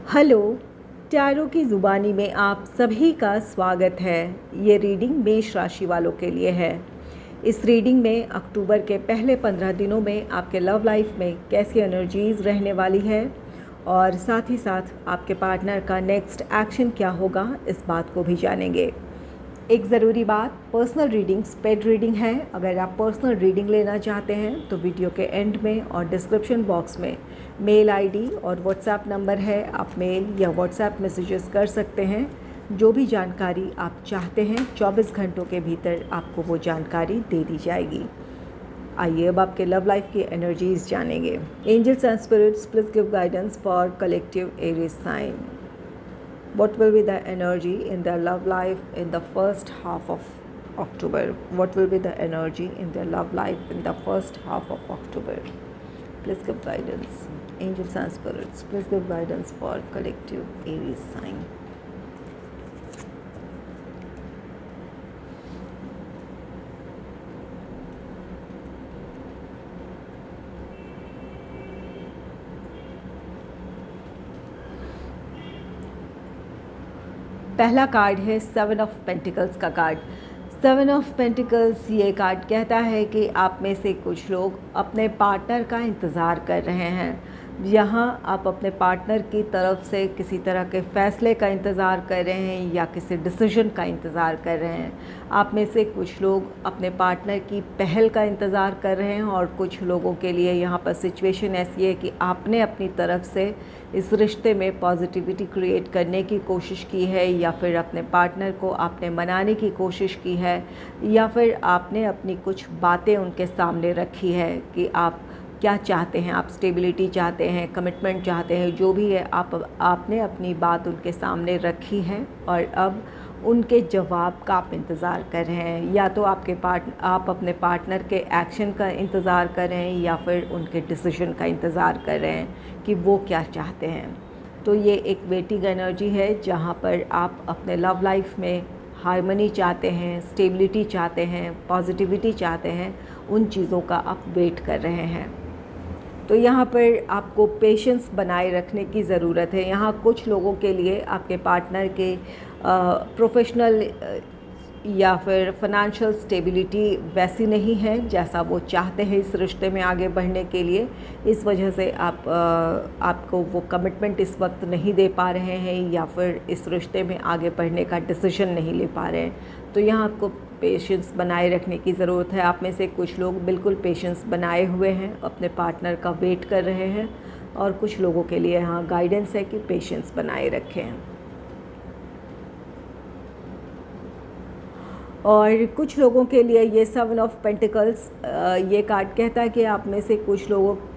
Hello, tarot की ज़ुबानी में आप सभी का स्वागत है। ये रीडिंग मेष राशि वालों के लिए है। इस रीडिंग में अक्टूबर के पहले 15 दिनों में आपके लव लाइफ में कैसी एनर्जीज़ रहने वाली है और साथ ही साथ आपके पार्टनर का नेक्स्ट एक्शन क्या होगा, इस बात को भी जानेंगे। एक ज़रूरी बात, पर्सनल रीडिंग्स पेड रीडिंग है। अगर आप पर्सनल रीडिंग लेना चाहते हैं तो वीडियो के एंड में और डिस्क्रिप्शन बॉक्स में मेल आईडी और व्हाट्सएप नंबर है, आप मेल या व्हाट्सएप मैसेजेस कर सकते हैं। जो भी जानकारी आप चाहते हैं 24 घंटों के भीतर आपको वो जानकारी दे दी जाएगी। आइए अब आपके लव लाइफ की एनर्जीज जानेंगे। Angels and spirits please give guidance for collective Aries sign. What will be the energy in their love life in the first half of October? What will be the energy in their love life in the first half of October? Please give guidance. Angels and spirits, please give guidance for collective Aries sign. पहला card है 7 of pentacles का card. 7 of pentacles ये card कहता है कि आप में से कुछ लोग अपने पार्टनर का इंतज़ार कर रहे हैं। यहाँ आप अपने पार्टनर की तरफ से किसी तरह के फ़ैसले का इंतज़ार कर रहे हैं या किसी डिसीजन का इंतज़ार कर रहे हैं। आप में से कुछ लोग अपने पार्टनर की पहल का इंतज़ार कर रहे हैं और कुछ लोगों के लिए यहाँ पर सिचुएशन ऐसी है कि आपने अपनी तरफ से इस रिश्ते में पॉजिटिविटी क्रिएट करने की कोशिश की है या फिर अपने पार्टनर को आपने मनाने की कोशिश की है या फिर आपने अपनी कुछ बातें उनके सामने रखी है कि आप क्या चाहते हैं। आप स्टेबिलिटी चाहते हैं, कमिटमेंट चाहते हैं, जो भी है आपने अपनी बात उनके सामने रखी है और अब उनके जवाब का आप इंतज़ार कर रहे हैं। या तो आप अपने पार्टनर के एक्शन का इंतज़ार कर रहे हैं या फिर उनके डिसीजन का इंतज़ार कर रहे हैं कि वो क्या चाहते हैं। तो ये एक वेटिंग एनर्जी है जहाँ पर आप अपने लव लाइफ में हार्मनी चाहते हैं, स्टेबिलिटी चाहते हैं, पॉजिटिविटी चाहते हैं, उन चीज़ों का आप वेट कर रहे हैं। तो यहाँ पर आपको पेशेंस बनाए रखने की ज़रूरत है। यहाँ कुछ लोगों के लिए आपके पार्टनर के प्रोफेशनल या फिर फाइनेंशियल स्टेबिलिटी वैसी नहीं है जैसा वो चाहते हैं इस रिश्ते में आगे बढ़ने के लिए। इस वजह से आपको वो कमिटमेंट इस वक्त नहीं दे पा रहे हैं या फिर इस रिश्ते में आगे बढ़ने का डिसीजन नहीं ले पा रहे हैं। तो यहाँ आपको पेशेंस बनाए रखने की ज़रूरत है। आप में से कुछ लोग बिल्कुल पेशेंस बनाए हुए हैं, अपने पार्टनर का वेट कर रहे हैं और कुछ लोगों के लिए यहाँ गाइडेंस है कि पेशेंस बनाए रखें। और कुछ लोगों के लिए ये 7 ऑफ पेंटिकल्स ये कार्ड कहता है कि आप में से कुछ लोग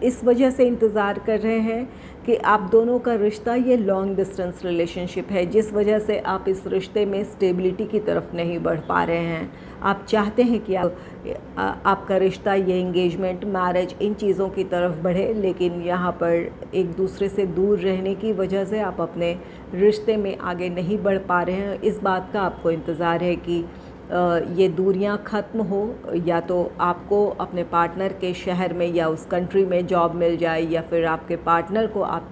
इस वजह से इंतज़ार कर रहे हैं कि आप दोनों का रिश्ता ये लॉन्ग डिस्टेंस रिलेशनशिप है, जिस वजह से आप इस रिश्ते में स्टेबिलिटी की तरफ नहीं बढ़ पा रहे हैं। आप चाहते हैं कि आपका रिश्ता, ये इंगेजमेंट, मैरिज, इन चीज़ों की तरफ बढ़े, लेकिन यहाँ पर एक दूसरे से दूर रहने की वजह से आप अपने रिश्ते में आगे नहीं बढ़ पा रहे हैं। इस बात का आपको इंतज़ार है कि ये दूरियां ख़त्म हो, या तो आपको अपने पार्टनर के शहर में या उस कंट्री में जॉब मिल जाए या फिर आपके पार्टनर को आप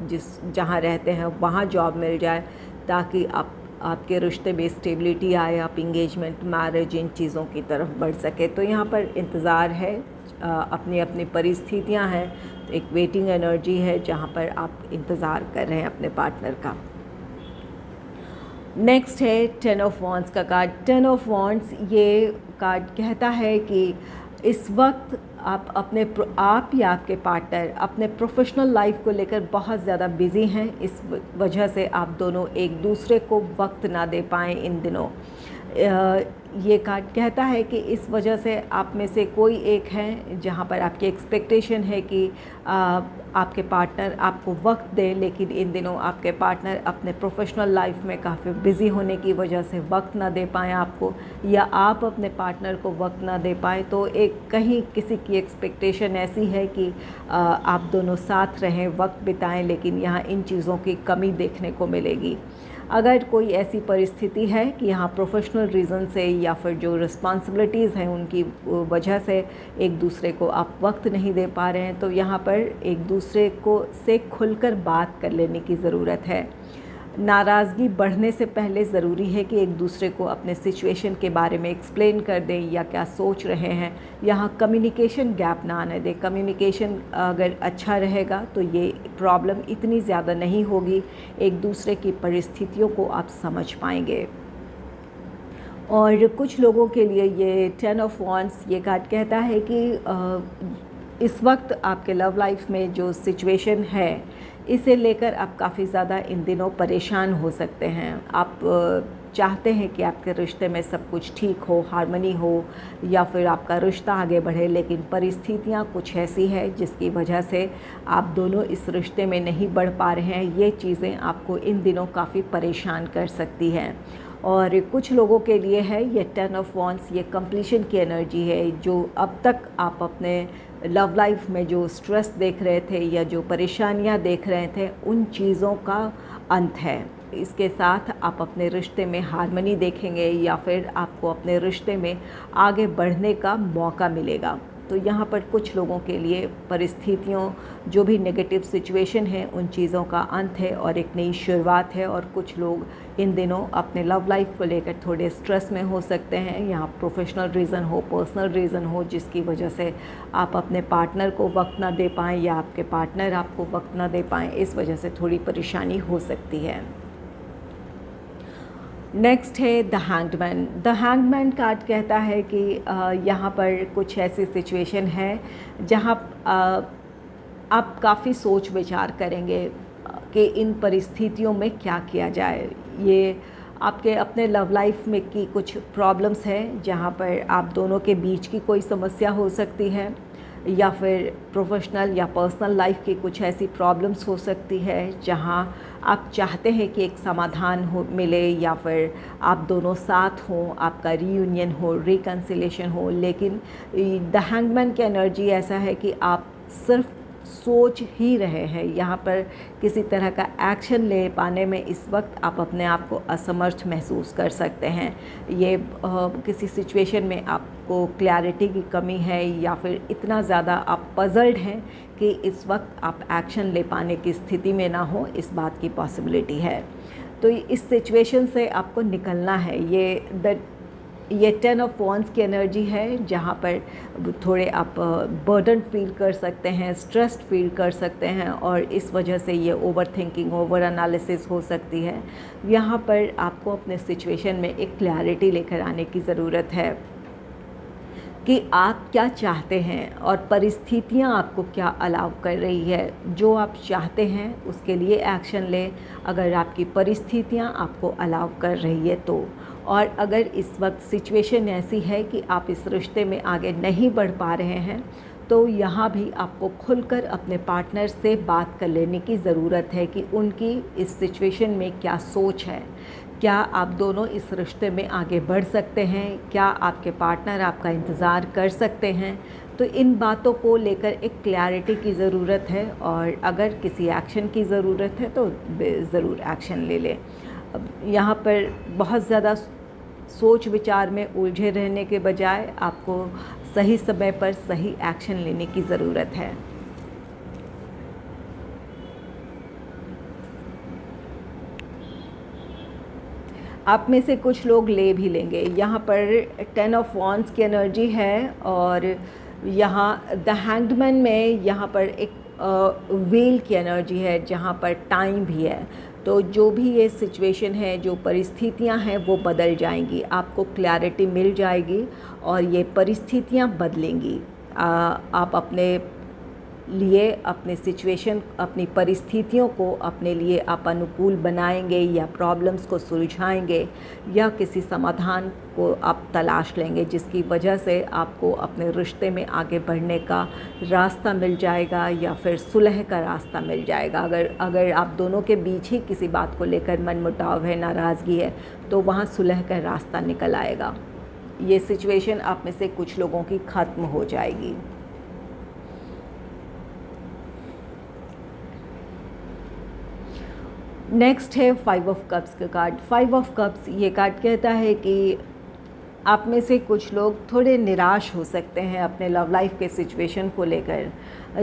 जहाँ रहते हैं वहाँ जॉब मिल जाए, ताकि आपके रिश्ते में स्टेबिलिटी आए, आप इंगेजमेंट, मैरिज, इन चीज़ों की तरफ बढ़ सके। तो यहाँ पर इंतज़ार है, अपनी अपनी परिस्थितियाँ हैं। तो एक वेटिंग एनर्जी है जहाँ पर आप इंतज़ार कर रहे हैं अपने पार्टनर का। नेक्स्ट है 10 ऑफ वॉन्ड्स का कार्ड। 10 ऑफ वॉन्ड्स ये कार्ड कहता है कि इस वक्त आप या आपके पार्टनर अपने प्रोफेशनल लाइफ को लेकर बहुत ज़्यादा बिज़ी हैं। इस वजह से आप दोनों एक दूसरे को वक्त ना दे पाएँ इन दिनों। ये कार्ड कहता है कि इस वजह से आप में से कोई एक है जहाँ पर आपकी एक्सपेक्टेशन है कि आपके पार्टनर आपको वक्त दे, लेकिन इन दिनों आपके पार्टनर अपने प्रोफेशनल लाइफ में काफ़ी बिज़ी होने की वजह से वक्त ना दे पाएँ आपको, या आप अपने पार्टनर को वक्त ना दे पाएँ। तो एक कहीं किसी की एक्सपेक्टेशन ऐसी है कि आप दोनों साथ रहें, वक्त बिताएं, लेकिन यहाँ इन चीज़ों की कमी देखने को मिलेगी। अगर कोई ऐसी परिस्थिति है कि यहाँ प्रोफेशनल रीज़न से या फिर जो रिस्पॉन्सिबिलिटीज़ हैं उनकी वजह से एक दूसरे को आप वक्त नहीं दे पा रहे हैं, तो यहाँ पर एक दूसरे को से खुलकर बात कर लेने की ज़रूरत है। नाराज़गी बढ़ने से पहले ज़रूरी है कि एक दूसरे को अपने सिचुएशन के बारे में एक्सप्लेन कर दें या क्या सोच रहे हैं। यहाँ कम्युनिकेशन गैप ना आने दें। कम्युनिकेशन अगर अच्छा रहेगा तो ये प्रॉब्लम इतनी ज़्यादा नहीं होगी, एक दूसरे की परिस्थितियों को आप समझ पाएंगे। और कुछ लोगों के लिए ये 10 ऑफ वॉन्ड्स ये कार्ड कहता है कि इस वक्त आपके लव लाइफ में जो सिचुएशन है इसे लेकर आप काफ़ी ज़्यादा इन दिनों परेशान हो सकते हैं। आप चाहते हैं कि आपके रिश्ते में सब कुछ ठीक हो, हार्मनी हो या फिर आपका रिश्ता आगे बढ़े, लेकिन परिस्थितियाँ कुछ ऐसी है जिसकी वजह से आप दोनों इस रिश्ते में नहीं बढ़ पा रहे हैं। ये चीज़ें आपको इन दिनों काफ़ी परेशान कर सकती हैं। और कुछ लोगों के लिए है ये 10 ऑफ वॉन्ड्स, ये कंप्लीशन की एनर्जी है। जो अब तक आप अपने लव लाइफ में जो स्ट्रेस देख रहे थे या जो परेशानियां देख रहे थे, उन चीज़ों का अंत है। इसके साथ आप अपने रिश्ते में हार्मनी देखेंगे या फिर आपको अपने रिश्ते में आगे बढ़ने का मौका मिलेगा। तो यहाँ पर कुछ लोगों के लिए परिस्थितियों, जो भी नेगेटिव सिचुएशन है, उन चीज़ों का अंत है और एक नई शुरुआत है। और कुछ लोग इन दिनों अपने लव लाइफ को लेकर थोड़े स्ट्रेस में हो सकते हैं। यहाँ प्रोफेशनल रीज़न हो, पर्सनल रीज़न हो, जिसकी वजह से आप अपने पार्टनर को वक्त ना दे पाएँ या आपके पार्टनर आपको वक्त ना दे पाएँ, इस वजह से थोड़ी परेशानी हो सकती है। नेक्स्ट है the hanged man. The hanged man card कहता है कि यहाँ पर कुछ ऐसी सिचुएशन है जहाँ आप काफ़ी सोच विचार करेंगे कि इन परिस्थितियों में क्या किया जाए। ये आपके अपने लव लाइफ में की कुछ प्रॉब्लम्स है जहाँ पर आप दोनों के बीच की कोई समस्या हो सकती है या फिर प्रोफेशनल या पर्सनल लाइफ की कुछ ऐसी प्रॉब्लम्स हो सकती है जहां आप चाहते हैं कि एक समाधान हो मिले या फिर आप दोनों साथ हों, आपका रीयूनियन हो, रिकन्सिलेशन हो। लेकिन द हैंगमैन की एनर्जी ऐसा है कि आप सिर्फ सोच ही रहे हैं। यहाँ पर किसी तरह का एक्शन ले पाने में इस वक्त आप अपने आप को असमर्थ महसूस कर सकते हैं। ये किसी सिचुएशन में आपको क्लैरिटी की कमी है या फिर इतना ज़्यादा आप पज़ल्ड हैं कि इस वक्त आप एक्शन ले पाने की स्थिति में ना हो, इस बात की पॉसिबिलिटी है। तो इस सिचुएशन से आपको निकलना है। ये 10 ऑफ वॉन्ड्स की एनर्जी है जहाँ पर थोड़े आप बर्डन फील कर सकते हैं, स्ट्रेस्ड फील कर सकते हैं और इस वजह से ये ओवर थिंकिंग, ओवर एनालिसिस हो सकती है। यहाँ पर आपको अपने सिचुएशन में एक क्लैरिटी लेकर आने की ज़रूरत है कि आप क्या चाहते हैं और परिस्थितियाँ आपको क्या अलाउ कर रही है। जो आप चाहते हैं उसके लिए एक्शन लें, अगर आपकी परिस्थितियाँ आपको अलाउ कर रही है तो। और अगर इस वक्त सिचुएशन ऐसी है कि आप इस रिश्ते में आगे नहीं बढ़ पा रहे हैं, तो यहाँ भी आपको खुलकर अपने पार्टनर से बात कर लेने की ज़रूरत है कि उनकी इस सिचुएशन में क्या सोच है। क्या आप दोनों इस रिश्ते में आगे बढ़ सकते हैं? क्या आपके पार्टनर आपका इंतज़ार कर सकते हैं? तो इन बातों को लेकर एक क्लैरिटी की ज़रूरत है और अगर किसी एक्शन की ज़रूरत है तो ज़रूर एक्शन ले लें। अब यहाँ पर बहुत ज़्यादा सोच विचार में उलझे रहने के बजाय आपको सही समय पर सही एक्शन लेने की ज़रूरत है। आप में से कुछ लोग ले भी लेंगे। यहाँ पर 10 ऑफ वॉन्ड्स की एनर्जी है और यहाँ द हैंग्डमैन में यहाँ पर एक व्हील की एनर्जी है जहाँ पर टाइम भी है। तो जो भी ये सिचुएशन है, जो परिस्थितियाँ हैं वो बदल जाएंगी, आपको क्लैरिटी मिल जाएगी और ये परिस्थितियाँ बदलेंगी। आप अपने लिए अपने सिचुएशन, अपनी परिस्थितियों को अपने लिए आप अनुकूल बनाएंगे या प्रॉब्लम्स को सुलझाएंगे या किसी समाधान को आप तलाश लेंगे जिसकी वजह से आपको अपने रिश्ते में आगे बढ़ने का रास्ता मिल जाएगा या फिर सुलह का रास्ता मिल जाएगा। अगर आप दोनों के बीच ही किसी बात को लेकर मनमुटाव है, नाराज़गी है, तो वहाँ सुलह का रास्ता निकल आएगा। ये सिचुएशन आप में से कुछ लोगों की ख़त्म हो जाएगी। नेक्स्ट है 5 ऑफ कप्स का कार्ड। 5 ऑफ कप्स ये कार्ड कहता है कि आप में से कुछ लोग थोड़े निराश हो सकते हैं अपने लव लाइफ के सिचुएशन को लेकर,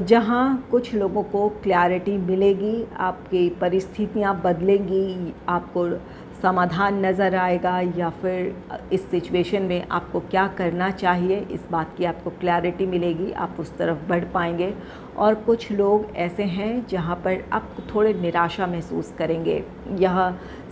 जहां कुछ लोगों को क्लैरिटी मिलेगी, आपकी परिस्थितियां बदलेंगी, आपको समाधान नज़र आएगा, या फिर इस सिचुएशन में आपको क्या करना चाहिए इस बात की आपको क्लैरिटी मिलेगी, आप उस तरफ बढ़ पाएंगे। और कुछ लोग ऐसे हैं जहां पर आप थोड़े निराशा महसूस करेंगे। यह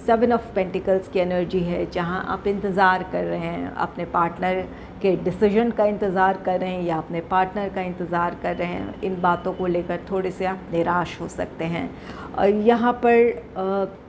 7 ऑफ पेंटिकल्स की एनर्जी है, जहां आप इंतज़ार कर रहे हैं, अपने पार्टनर के डिसीजन का इंतज़ार कर रहे हैं या अपने पार्टनर का इंतज़ार कर रहे हैं। इन बातों को लेकर थोड़े से आप निराश हो सकते हैं। और यहाँ पर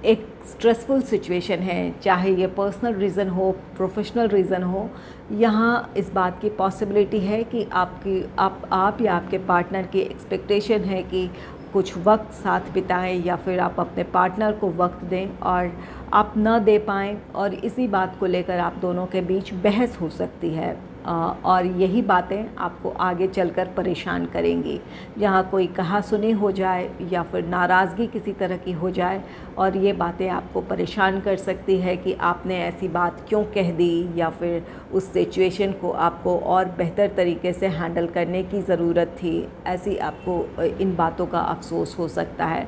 एक स्ट्रेसफुल सिचुएशन है, चाहे ये पर्सनल रीज़न हो, प्रोफेशनल रीज़न हो। यहाँ इस बात की पॉसिबिलिटी है कि आप या आपके पार्टनर की एक्सपेक्टेशन है कि कुछ वक्त साथ बिताएं, या फिर आप अपने पार्टनर को वक्त दें और आप न दे पाएँ, और इसी बात को लेकर आप दोनों के बीच बहस हो सकती है। और यही बातें आपको आगे चलकर परेशान करेंगी, जहाँ कोई कहा सुनी हो जाए या फिर नाराज़गी किसी तरह की हो जाए, और ये बातें आपको परेशान कर सकती है कि आपने ऐसी बात क्यों कह दी, या फिर उस सिचुएशन को आपको और बेहतर तरीके से हैंडल करने की ज़रूरत थी। ऐसी आपको इन बातों का अफसोस हो सकता है।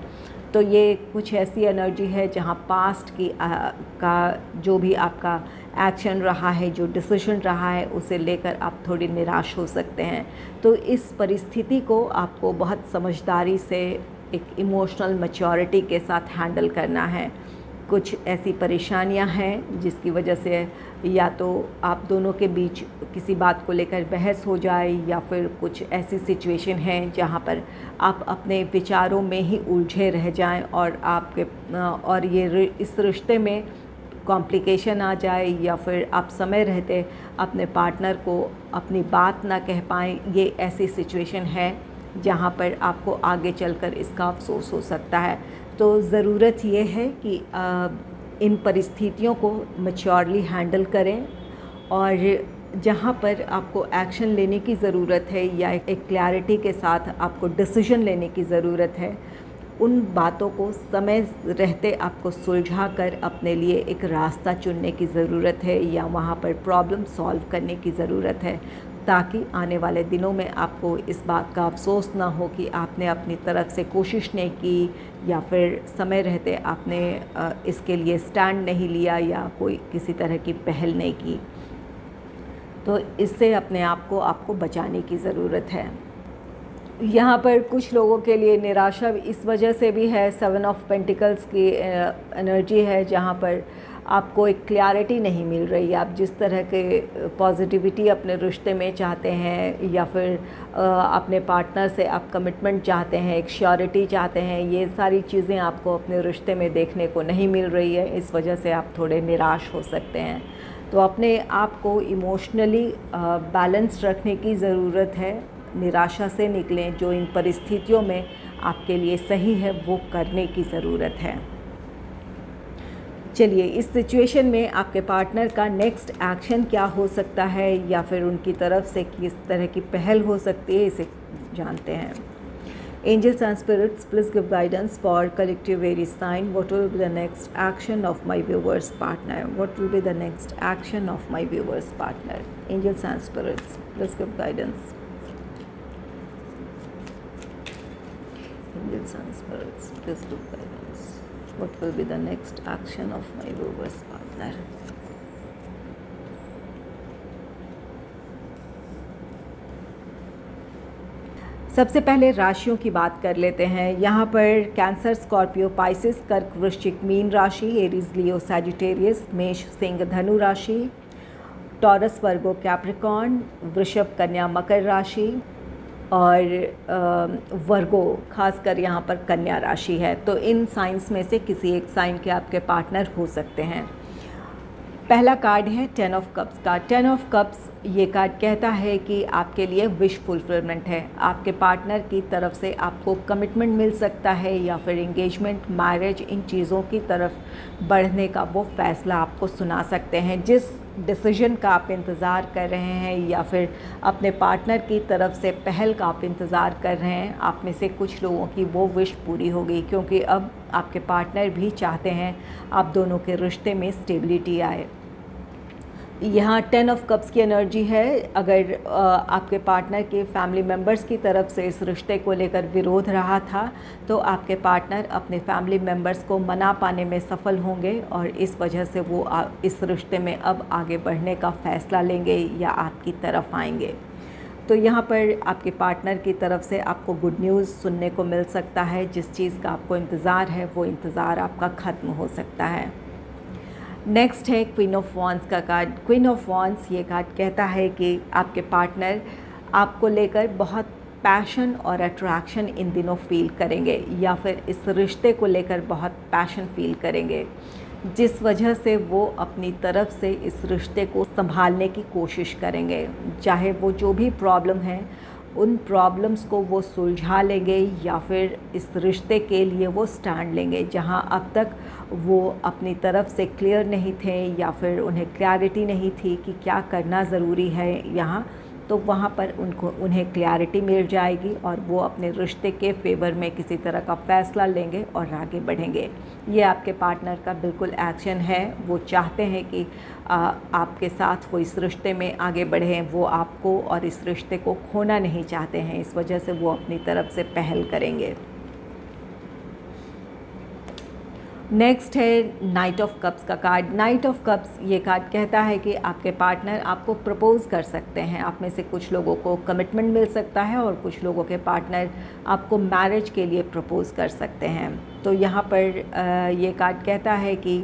तो ये कुछ ऐसी एनर्जी है जहाँ पास्ट की का जो भी आपका एक्शन रहा है, जो डिसीजन रहा है, उसे लेकर आप थोड़ी निराश हो सकते हैं। तो इस परिस्थिति को आपको बहुत समझदारी से, एक इमोशनल मैच्योरिटी के साथ हैंडल करना है। कुछ ऐसी परेशानियां हैं जिसकी वजह से या तो आप दोनों के बीच किसी बात को लेकर बहस हो जाए, या फिर कुछ ऐसी सिचुएशन है जहां पर आप अपने विचारों में ही उलझे रह जाएं, और इस रिश्ते में कॉम्प्लिकेशन आ जाए, या फिर आप समय रहते अपने पार्टनर को अपनी बात ना कह पाएँ। ये ऐसी सिचुएशन है जहाँ पर आपको आगे चलकर इसका अफसोस हो सकता है। तो ज़रूरत ये है कि इन परिस्थितियों को मैच्योरली हैंडल करें, और जहाँ पर आपको एक्शन लेने की ज़रूरत है या एक क्लैरिटी के साथ आपको डिसीजन लेने की ज़रूरत है, उन बातों को समय रहते आपको सुलझा कर अपने लिए एक रास्ता चुनने की ज़रूरत है, या वहाँ पर प्रॉब्लम सॉल्व करने की ज़रूरत है, ताकि आने वाले दिनों में आपको इस बात का अफसोस ना हो कि आपने अपनी तरफ से कोशिश नहीं की, या फिर समय रहते आपने इसके लिए स्टैंड नहीं लिया, या कोई किसी तरह की पहल नहीं की। तो इससे अपने आप को आपको बचाने की ज़रूरत है। यहाँ पर कुछ लोगों के लिए निराशा इस वजह से भी है, 7 ऑफ पेंटिकल्स की एनर्जी है, जहाँ पर आपको एक क्लैरिटी नहीं मिल रही है। आप जिस तरह के पॉजिटिविटी अपने रिश्ते में चाहते हैं, या फिर अपने पार्टनर से आप कमिटमेंट चाहते हैं, एक श्योरिटी चाहते हैं, ये सारी चीज़ें आपको अपने रिश्ते में देखने को नहीं मिल रही है। इस वजह से आप थोड़े निराश हो सकते हैं। तो अपने आप को इमोशनली बैलेंस रखने की ज़रूरत है। निराशा से निकलें, जो इन परिस्थितियों में आपके लिए सही है वो करने की ज़रूरत है। चलिए, इस सिचुएशन में आपके पार्टनर का नेक्स्ट एक्शन क्या हो सकता है, या फिर उनकी तरफ से किस तरह की पहल हो सकती है, इसे जानते हैं। Angels and spirits, please give guidance for collective Aries sign. What will be the next action of my viewer's partner? What will be the next action of my viewer's partner? Angels and spirits, please give guidance. Angels and spirits, please give guidance. What will be the next action of my viewer's partner? सबसे पहले राशियों की बात कर लेते हैं। यहाँ पर कैंसर, स्कॉर्पियो, पाइसिस, कर्क, वृश्चिक, मीन राशि, एरीज, लियो, सैजिटेरियस, मेष, सिंह, धनु राशि, टॉरस, वर्गो, कैप्रिकॉर्न, वृषभ, कन्या, मकर राशि, और वर्गो खासकर यहाँ पर कन्या राशि है। तो इन साइंस में से किसी एक साइन के आपके पार्टनर हो सकते हैं। पहला कार्ड है 10 ऑफ कप्स का। 10 ऑफ कप्स ये कार्ड कहता है कि आपके लिए विश फुलफिलमेंट है। आपके पार्टनर की तरफ से आपको कमिटमेंट मिल सकता है, या फिर एंगेजमेंट, मैरिज, इन चीज़ों की तरफ बढ़ने का वो फ़ैसला आपको सुना सकते हैं। जिस डिसीजन का आप इंतज़ार कर रहे हैं, या फिर अपने पार्टनर की तरफ से पहल का आप इंतज़ार कर रहे हैं, आप में से कुछ लोगों की वो विश पूरी होगी, क्योंकि अब आपके पार्टनर भी चाहते हैं आप दोनों के रिश्ते में स्टेबिलिटी आए। यहाँ 10 ऑफ कप्स की एनर्जी है। अगर आपके पार्टनर के फैमिली मेम्बर्स की तरफ से इस रिश्ते को लेकर विरोध रहा था तो आपके पार्टनर अपने फैमिली मेम्बर्स को मना पाने में सफल होंगे और इस वजह से वो इस रिश्ते में अब आगे बढ़ने का फ़ैसला लेंगे या आपकी तरफ आएंगे। तो यहाँ पर आपके पार्टनर की तरफ से आपको गुड न्यूज़ सुनने को मिल सकता है। जिस चीज़ का आपको इंतज़ार है वो इंतज़ार आपका ख़त्म हो सकता है। नेक्स्ट है क्वीन ऑफ वॉन्ड्स का कार्ड। क्वीन ऑफ वॉन्ड्स ये कार्ड कहता है कि आपके पार्टनर आपको लेकर बहुत पैशन और अट्रैक्शन इन दिनों फील करेंगे या फिर इस रिश्ते को लेकर बहुत पैशन फील करेंगे, जिस वजह से वो अपनी तरफ से इस रिश्ते को संभालने की कोशिश करेंगे। चाहे वो जो भी प्रॉब्लम है उन प्रॉब्लम्स को वो सुलझा लेंगे या फिर इस रिश्ते के लिए वो स्टैंड लेंगे। जहां अब तक वो अपनी तरफ से क्लियर नहीं थे या फिर उन्हें क्लैरिटी नहीं थी कि क्या करना ज़रूरी है यहाँ, तो वहाँ पर उन्हें क्लैरिटी मिल जाएगी और वो अपने रिश्ते के फेवर में किसी तरह का फ़ैसला लेंगे और आगे बढ़ेंगे। ये आपके पार्टनर का बिल्कुल एक्शन है। वो चाहते हैं कि आपके साथ वो इस रिश्ते में आगे बढ़ें। वो आपको और इस रिश्ते को खोना नहीं चाहते हैं, इस वजह से वो अपनी तरफ से पहल करेंगे। नेक्स्ट है नाइट ऑफ कप्स का कार्ड। नाइट ऑफ कप्स ये कार्ड कहता है कि आपके पार्टनर आपको प्रपोज़ कर सकते हैं। आप में से कुछ लोगों को कमिटमेंट मिल सकता है और कुछ लोगों के पार्टनर आपको मैरिज के लिए प्रपोज़ कर सकते हैं। तो यहाँ पर ये कार्ड कहता है कि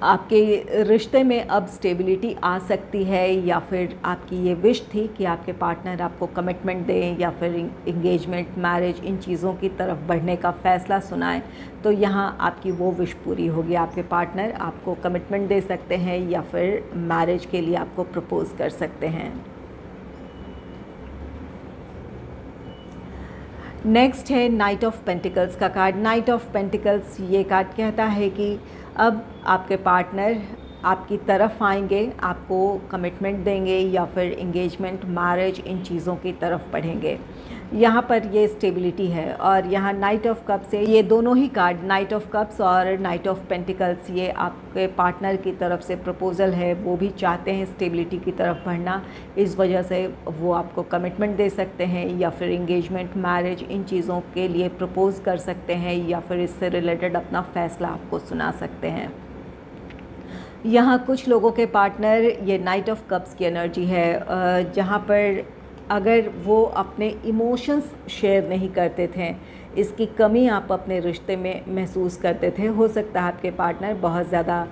आपके रिश्ते में अब स्टेबिलिटी आ सकती है या फिर आपकी ये विश थी कि आपके पार्टनर आपको कमिटमेंट दें या फिर इंगेजमेंट, मैरिज, इन चीज़ों की तरफ बढ़ने का फ़ैसला सुनाएं, तो यहाँ आपकी वो विश पूरी होगी। आपके पार्टनर आपको कमिटमेंट दे सकते हैं या फिर मैरिज के लिए आपको प्रपोज़ कर सकते हैं। नेक्स्ट है नाइट ऑफ पेंटिकल्स का कार्ड। नाइट ऑफ पेंटिकल्स ये कार्ड कहता है कि अब आपके पार्टनर आपकी तरफ आएंगे, आपको कमिटमेंट देंगे या फिर इंगेजमेंट, मैरिज, इन चीज़ों की तरफ बढ़ेंगे। यहाँ पर ये स्टेबिलिटी है। और यहाँ नाइट ऑफ कप्स से ये दोनों ही कार्ड, नाइट ऑफ कप्स और नाइट ऑफ पेंटिकल्स, ये आपके पार्टनर की तरफ से प्रपोज़ल है। वो भी चाहते हैं स्टेबिलिटी की तरफ बढ़ना, इस वजह से वो आपको कमिटमेंट दे सकते हैं या फिर इंगेजमेंट, मैरिज, इन चीज़ों के लिए प्रपोज़ कर सकते हैं या फिर इससे रिलेटेड अपना फ़ैसला आपको सुना सकते हैं। यहाँ कुछ लोगों के पार्टनर, ये नाइट ऑफ कप्स की एनर्जी है, जहाँ पर अगर वो अपने इमोशंस शेयर नहीं करते थे, इसकी कमी आप अपने रिश्ते में महसूस करते थे। हो सकता है आपके पार्टनर बहुत ज़्यादा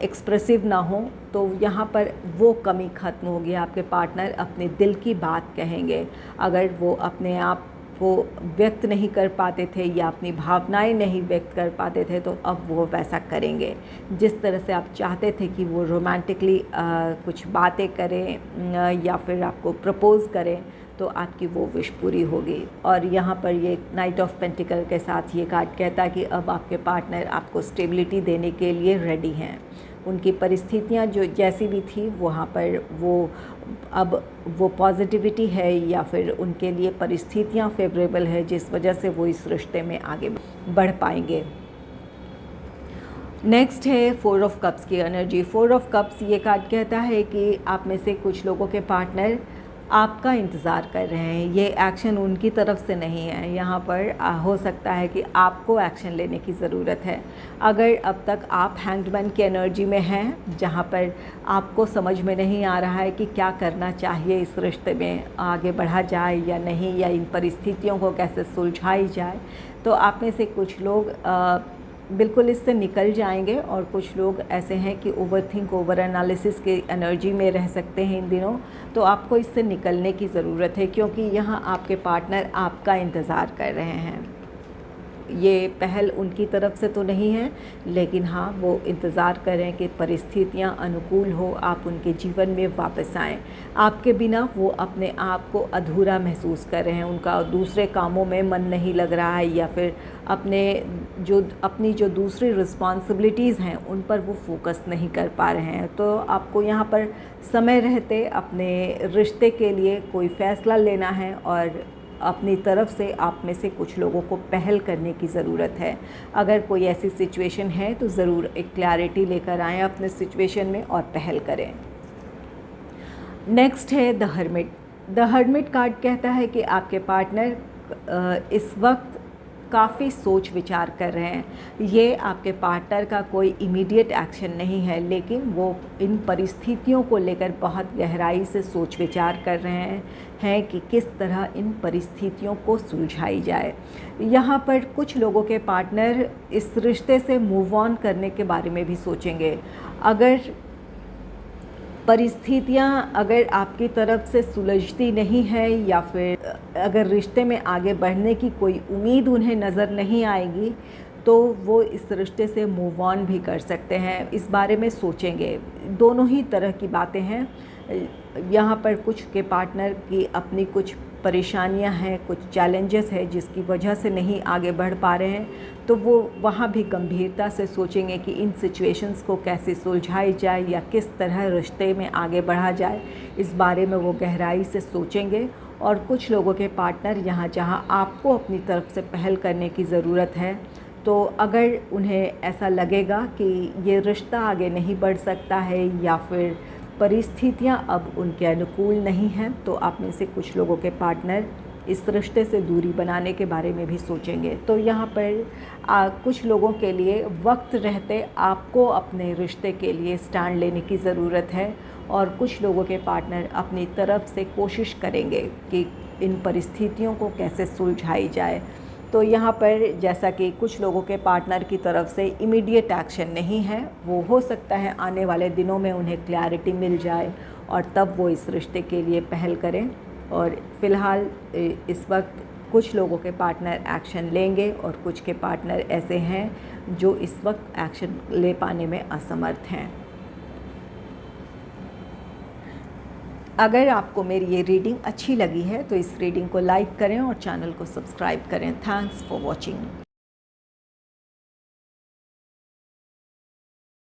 एक्सप्रेसिव ना हो, तो यहाँ पर वो कमी ख़त्म होगी। आपके पार्टनर अपने दिल की बात कहेंगे। अगर वो अपने आप को व्यक्त नहीं कर पाते थे या अपनी भावनाएं नहीं व्यक्त कर पाते थे, तो अब वो वैसा करेंगे। जिस तरह से आप चाहते थे कि वो रोमांटिकली कुछ बातें करें या फिर आपको प्रपोज़ करें, तो आपकी वो विश पूरी होगी। और यहाँ पर ये नाइट ऑफ पेंटिकल के साथ ये कार्ड कहता है कि अब आपके पार्टनर आपको स्टेबिलिटी देने के लिए रेडी हैं। उनकी परिस्थितियाँ जो जैसी भी थी वहाँ पर अब वो पॉजिटिविटी है या फिर उनके लिए परिस्थितियाँ फेवरेबल है, जिस वजह से वो इस रिश्ते में आगे बढ़ पाएंगे। नेक्स्ट है 4 ऑफ कप्स की एनर्जी। 4 ऑफ कप्स ये कार्ड कहता है कि आप में से कुछ लोगों के पार्टनर आपका इंतज़ार कर रहे हैं। ये एक्शन उनकी तरफ से नहीं है। यहाँ पर हो सकता है कि आपको एक्शन लेने की ज़रूरत है। अगर अब तक आप हैंग्ड की एनर्जी में हैं, जहाँ पर आपको समझ में नहीं आ रहा है कि क्या करना चाहिए, इस रिश्ते में आगे बढ़ा जाए या नहीं, या इन परिस्थितियों को कैसे सुलझाई जाए, तो आप में से कुछ लोग बिल्कुल इससे निकल जाएंगे और कुछ लोग ऐसे हैं कि ओवर एनालिसिस की एनर्जी में रह सकते हैं इन दिनों। तो आपको इससे निकलने की ज़रूरत है, क्योंकि यहाँ आपके पार्टनर आपका इंतज़ार कर रहे हैं। ये पहल उनकी तरफ से तो नहीं है, लेकिन हाँ, वो इंतज़ार करें कि परिस्थितियाँ अनुकूल हो, आप उनके जीवन में वापस आएँ। आपके बिना वो अपने आप को अधूरा महसूस कर रहे हैं, उनका दूसरे कामों में मन नहीं लग रहा है या फिर अपनी जो दूसरी रिस्पॉन्सिबिलिटीज़ हैं उन पर वो फोकस नहीं कर पा रहे हैं। तो आपको यहाँ पर समय रहते अपने रिश्ते के लिए कोई फ़ैसला लेना है और अपनी तरफ से आप में से कुछ लोगों को पहल करने की ज़रूरत है। अगर कोई ऐसी सिचुएशन है तो ज़रूर एक क्लैरिटी लेकर आएँ अपने सिचुएशन में और पहल करें। नेक्स्ट है the hermit. The hermit card कहता है कि आपके पार्टनर इस वक्त काफ़ी सोच विचार कर रहे हैं। ये आपके पार्टनर का कोई इमीडिएट एक्शन नहीं है, लेकिन वो इन परिस्थितियों को लेकर बहुत गहराई से सोच विचार कर रहे हैं कि किस तरह इन परिस्थितियों को सुलझाई जाए। यहाँ पर कुछ लोगों के पार्टनर इस रिश्ते से मूव ऑन करने के बारे में भी सोचेंगे। अगर परिस्थितियाँ अगर आपकी तरफ से सुलझती नहीं है या फिर अगर रिश्ते में आगे बढ़ने की कोई उम्मीद उन्हें नज़र नहीं आएगी, तो वो इस रिश्ते से मूव ऑन भी कर सकते हैं। इस बारे में सोचेंगे। दोनों ही तरह की बातें हैं। यहाँ पर कुछ के पार्टनर की अपनी कुछ परेशानियाँ हैं, कुछ चैलेंजेस हैं जिसकी वजह से नहीं आगे बढ़ पा रहे हैं, तो वो वहाँ भी गंभीरता से सोचेंगे कि इन सिचुएशंस को कैसे सुलझाई जाए या किस तरह रिश्ते में आगे बढ़ा जाए। इस बारे में वो गहराई से सोचेंगे। और कुछ लोगों के पार्टनर यहाँ जहाँ आपको अपनी तरफ से पहल करने की ज़रूरत है, तो अगर उन्हें ऐसा लगेगा कि ये रिश्ता आगे नहीं बढ़ सकता है या फिर परिस्थितियाँ अब उनके अनुकूल नहीं हैं, तो आप में से कुछ लोगों के पार्टनर इस रिश्ते से दूरी बनाने के बारे में भी सोचेंगे। तो यहाँ पर कुछ लोगों के लिए वक्त रहते आपको अपने रिश्ते के लिए स्टैंड लेने की ज़रूरत है, और कुछ लोगों के पार्टनर अपनी तरफ से कोशिश करेंगे कि इन परिस्थितियों को कैसे सुलझाई जाए। तो यहाँ पर जैसा कि कुछ लोगों के पार्टनर की तरफ से इमीडिएट एक्शन नहीं है, वो हो सकता है आने वाले दिनों में उन्हें क्लैरिटी मिल जाए और तब वो इस रिश्ते के लिए पहल करें। और फ़िलहाल इस वक्त कुछ लोगों के पार्टनर एक्शन लेंगे और कुछ के पार्टनर ऐसे हैं जो इस वक्त एक्शन ले पाने में असमर्थ हैं। अगर आपको मेरी ये रीडिंग अच्छी लगी है तो इस रीडिंग को लाइक करें और चैनल को सब्सक्राइब करें। Thanks for watching.